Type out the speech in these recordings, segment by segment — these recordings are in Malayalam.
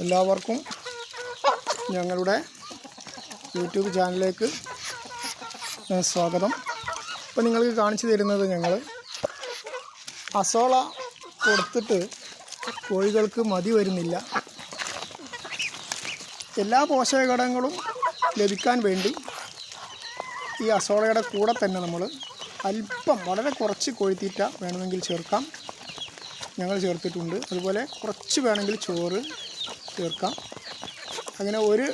എല്ലാവർക്കും ഞങ്ങളുടെ യൂട്യൂബ് ചാനലിലേക്ക് സ്വാഗതം. ഇപ്പോൾ നിങ്ങൾക്ക് കാണിച്ചു തരുന്നത് ഞങ്ങൾ അസോള കൊടുത്തിട്ട് കോഴികൾക്ക് മതി വരുന്നില്ല. എല്ലാ പോഷകഘടകങ്ങളും ലഭിക്കാൻ വേണ്ടി ഈ അസോളയുടെ കൂടെ തന്നെ നമ്മൾ അല്പം വളരെ കുറച്ച് കോഴിത്തീറ്റ വേണമെങ്കിൽ ചേർക്കാം. ഞങ്ങൾ ചേർത്തിട്ടുണ്ട്. അതുപോലെ കുറച്ച് വേണമെങ്കിൽ ചോറ് ചേർക്കാം. അങ്ങനെ ഒരു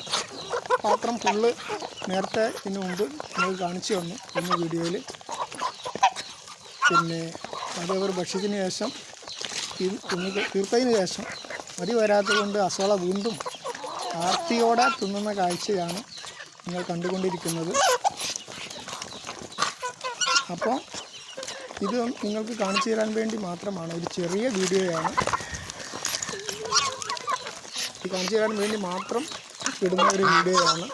പാത്രം ഫുള്ള് നേരത്തെ ഇതിന് മുമ്പ് നമ്മൾ കാണിച്ചു തന്നു ഇന്ന് വീഡിയോയിൽ. പിന്നെ അത് അവർ ഭക്ഷ്യത്തിന് ശേഷം തീർത്തതിന് ശേഷം മതി വരാത്തത് കൊണ്ട് അസോള വീണ്ടും ആർത്തിയോടെ തിന്നുന്ന കാഴ്ചയാണ് നിങ്ങൾ കണ്ടുകൊണ്ടിരിക്കുന്നത്. അപ്പോൾ ഇത് നിങ്ങൾക്ക് കാണിച്ചു തരാൻ വേണ്ടി മാത്രമാണ്, ഒരു ചെറിയ വീഡിയോയാണ്. ഇത് കാണിച്ചു തരാൻ വേണ്ടി മാത്രം ഇടുന്ന ഒരു വീഡിയോയാണ്.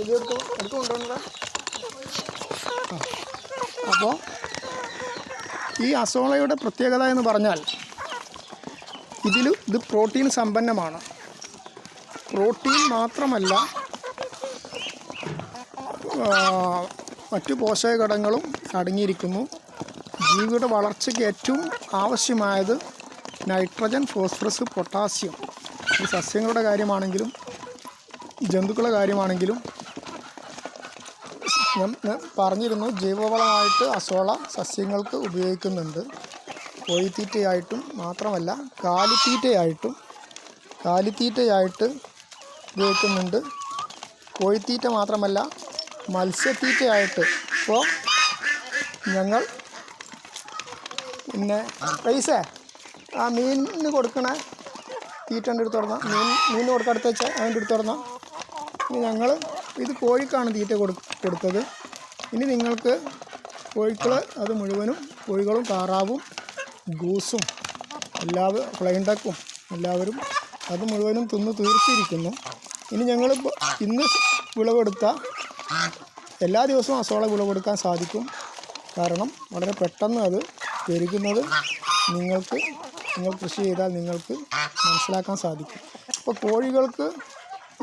ഇത് എടുത്തു കൊണ്ടുവന്നത്. അപ്പോൾ ഈ അസോളയുടെ പ്രത്യേകത എന്ന് പറഞ്ഞാൽ ഇത് പ്രോട്ടീൻ സമ്പന്നമാണ്. പ്രോട്ടീൻ മാത്രമല്ല, മറ്റു പോഷകഘടകങ്ങളും അടങ്ങിയിരിക്കുന്നു. ജീവിയുടെ വളർച്ചയ്ക്ക് ഏറ്റവും ആവശ്യമായത് നൈട്രജൻ, ഫോസ്ഫറസ്, പൊട്ടാസ്യം. ഈ സസ്യങ്ങളുടെ കാര്യമാണെങ്കിലും ജന്തുക്കളുടെ കാര്യമാണെങ്കിലും ഞാൻ പറഞ്ഞിരുന്നു, ജൈവവളമായിട്ട് അസോള സസ്യങ്ങൾക്ക് ഉപയോഗിക്കുന്നുണ്ട്. കോഴിത്തീറ്റയായിട്ടും മാത്രമല്ല കാലിത്തീറ്റയായിട്ട് ഉപയോഗിക്കുന്നുണ്ട്. കോഴിത്തീറ്റ മാത്രമല്ല, മത്സ്യത്തീറ്റയായിട്ട്. ഇപ്പോൾ ഞങ്ങൾ പിന്നെ പൈസ ആ മീനിന് കൊടുക്കണ തീറ്റ എടുത്ത് തുറന്നാൽ മീൻ കൊടുക്കാൻ അടുത്ത് വെച്ചാൽ അതിൻ്റെ എടുത്ത് തുറന്നാൽ ഇനി ഞങ്ങൾ ഇത് കോഴിക്കാണ് തീറ്റ കൊടുത്തത്. ഇനി നിങ്ങൾക്ക് കോഴികൾ അത് മുഴുവനും കോഴികളും താറാവും ഗൂസും ഫ്ലൈൻ ഡക്കും എല്ലാവരും അത് മുഴുവനും തിന്ന് തീർത്തിരിക്കുന്നു. ഇനി ഞങ്ങൾ ഇന്ന് വിളവെടുത്ത എല്ലാ ദിവസവും അസോള വിളവെടുക്കാൻ സാധിക്കും. കാരണം വളരെ പെട്ടെന്ന് അത് പെരുകുന്നത് നിങ്ങൾ കൃഷി ചെയ്താൽ നിങ്ങൾക്ക് മനസ്സിലാക്കാൻ സാധിക്കും. അപ്പോൾ കോഴികൾക്ക്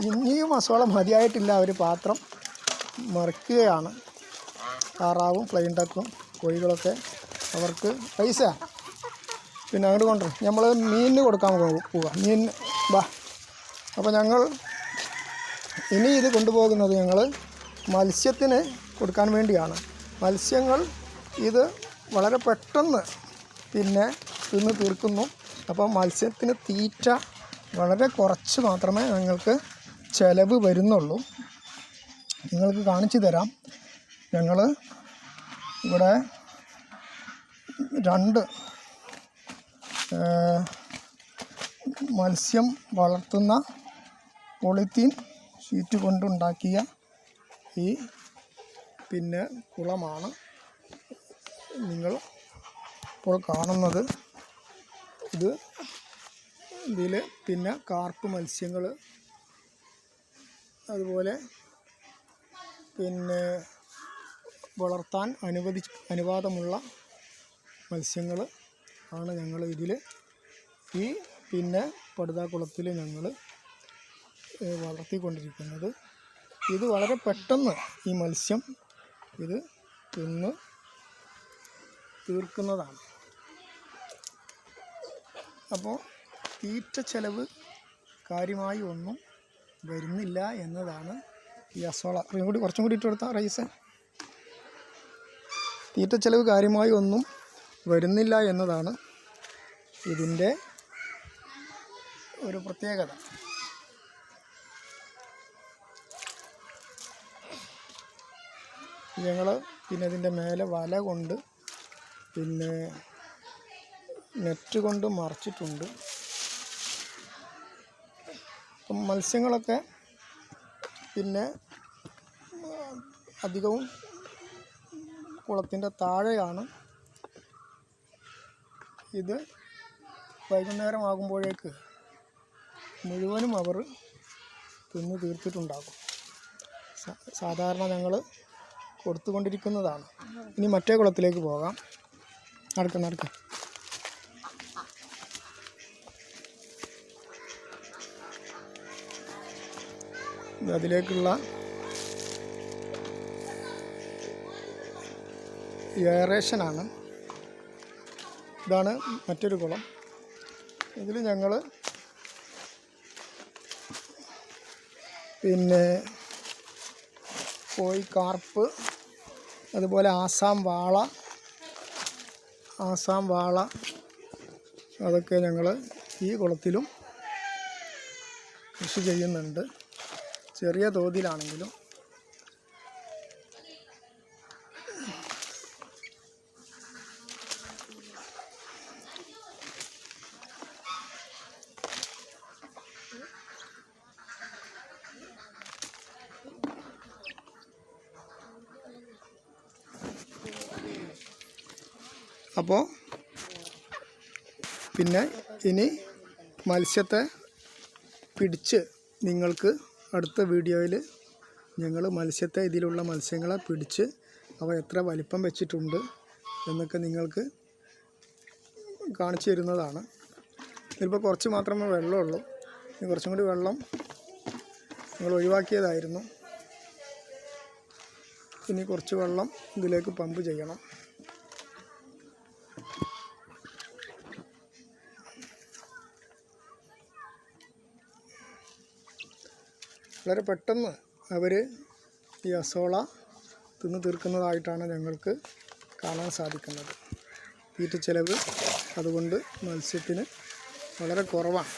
ഇനിയും അസോള മതിയായിട്ടില്ല, ഒരു പാത്രം മറിക്കുകയാണ്. താറാവും ഫ്ലൈൻ ഡക്കും കോഴികളൊക്കെ അവർക്ക് പൈസ പിന്നെ അങ്ങോട്ട് കൊണ്ടുവരും. നമ്മൾ മീനിന് കൊടുക്കാൻ പോവുക. മീൻ വാ. അപ്പോൾ ഞങ്ങൾ ഇനി ഇത് കൊണ്ടുപോകുന്നത് ഞങ്ങൾ മത്സ്യത്തിന് കൊടുക്കാൻ വേണ്ടിയാണ്. മത്സ്യങ്ങൾ ഇത് വളരെ പെട്ടെന്ന് പിന്നെ തിന്ന് തീർക്കുന്നു. അപ്പോൾ മത്സ്യത്തിന് തീറ്റ വളരെ കുറച്ച് മാത്രമേ ഞങ്ങൾക്ക് ചിലവ് വരുന്നുള്ളൂ. നിങ്ങൾക്ക് കാണിച്ചു തരാം. ഞങ്ങൾ ഇവിടെ 2 മത്സ്യം വളർത്തുന്ന പോളിത്തീൻ ഷീറ്റ് കൊണ്ടുണ്ടാക്കിയ ഈ പിന്നെ കുളമാണ് നിങ്ങൾ ഇപ്പോൾ കാണുന്നത്. ഇതിൽ പിന്നെ കാർപ്പ് മത്സ്യങ്ങൾ, അതുപോലെ പിന്നെ വളർത്താൻ അനുവാദമുള്ള മത്സ്യങ്ങൾ ആണ് ഞങ്ങൾ ഇതിൽ ഈ പിന്നെ പടുതാക്കുളത്തിൽ ഞങ്ങൾ വളർത്തിക്കൊണ്ടിരിക്കുന്നത്. ഇത് വളരെ പെട്ടെന്ന് ഈ മത്സ്യം ഇത് തിന്ന് തീർക്കുന്നതാണ്. അപ്പോൾ തീറ്റ ചെലവ് കാര്യമായി ഒന്നും വരുന്നില്ല എന്നതാണ് ഈ അസോള. കുറച്ചും കൂടി ഇട്ട് കൊടുത്താൽ റൈസ്. തീറ്റ ചെലവ് കാര്യമായി ഒന്നും വരുന്നില്ല എന്നതാണ് ഇതിൻ്റെ ഒരു പ്രത്യേകത. ഞങ്ങൾ പിന്നെ ഇതിൻ്റെ മേലെ വല കൊണ്ട് പിന്നെ നെറ്റ് കൊണ്ട് മറച്ചിട്ടുണ്ട്. അപ്പം മത്സ്യങ്ങളൊക്കെ പിന്നെ അധികവും കുളത്തിൻ്റെ താഴെയാണ്. ഇത് വൈകുന്നേരം ആകുമ്പോഴേക്ക് മുഴുവനും അവർ തിന്ന് തീർത്തിട്ടുണ്ടാകും. സാധാരണ ഞങ്ങൾ കൊടുത്തുകൊണ്ടിരിക്കുന്നതാണ്. ഇനി മറ്റേ കുളത്തിലേക്ക് പോകാം. നടക്ക അതിലേക്കുള്ള എയറേഷനാണ്. ഇതാണ് മറ്റൊരു കുളം. ഇതിൽ ഞങ്ങൾ പിന്നെ കോഴി, കാർപ്പ്, അതുപോലെ ആസാം വാള അതൊക്കെ ഞങ്ങൾ ഈ കുളത്തിലും കൃഷി ചെയ്യുന്നുണ്ട്, ചെറിയ തോതിലാണെങ്കിലും. അപ്പോൾ പിന്നെ ഇനി മത്സ്യത്തെ പിടിച്ച് നിങ്ങൾക്ക് അടുത്ത വീഡിയോയിൽ ഞങ്ങൾ ഇതിലുള്ള മത്സ്യങ്ങളെ പിടിച്ച് അവ എത്ര വലിപ്പം വെച്ചിട്ടുണ്ട് എന്നൊക്കെ നിങ്ങൾക്ക് കാണിച്ചു തരുന്നതാണ്. ഇതിലിപ്പോൾ കുറച്ച് മാത്രമേ വെള്ളമുള്ളൂ. ഇനി കുറച്ചും കൂടി വെള്ളം ഞങ്ങൾ ഒഴിവാക്കിയതായിരുന്നു. ഇനി കുറച്ച് വെള്ളം ഇതിലേക്ക് പമ്പ് ചെയ്യണം. വളരെ പെട്ടെന്ന് അവർ ഈ അസോള തിന്ന് തീർക്കുന്നതായിട്ടാണ് ഞങ്ങൾക്ക് കാണാൻ സാധിക്കുന്നത്. തീറ്റ ചെലവ് അതുകൊണ്ട് മത്സ്യത്തിന് വളരെ കുറവാണ്.